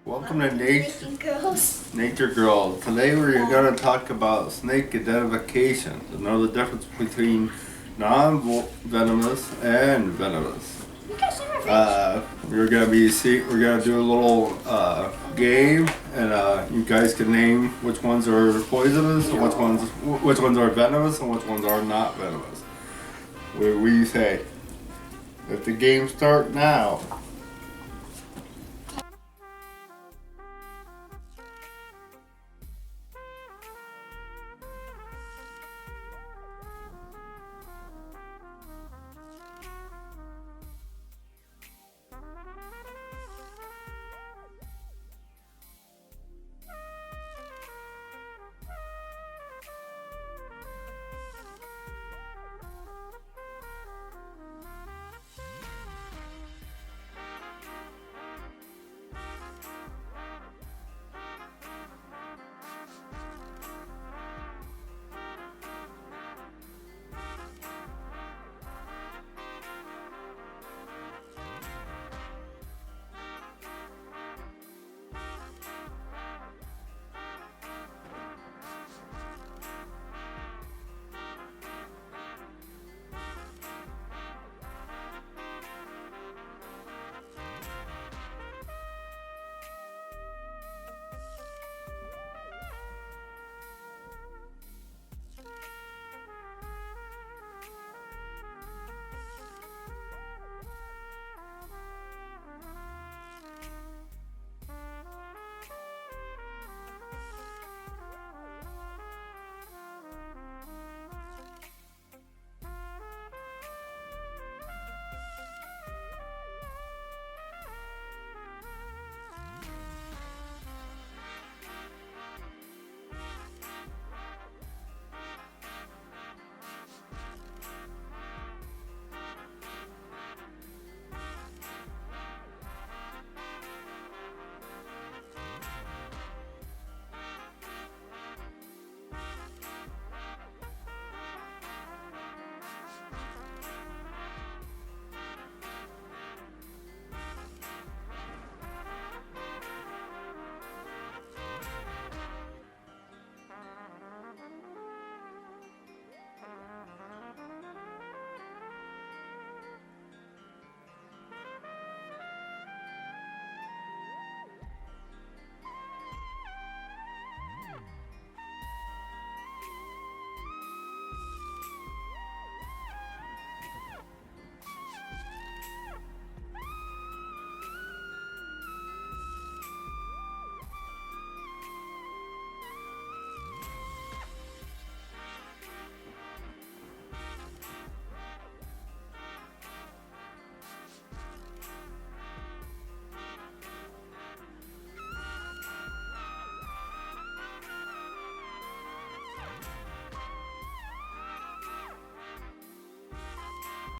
Welcome to Nature Girls. Today we're going to talk about snake identification to know the difference between non-venomous and venomous. We're gonna do a little game, and you guys can name which ones are poisonous, and which ones are venomous, and which ones are not venomous. We say, let the game start now.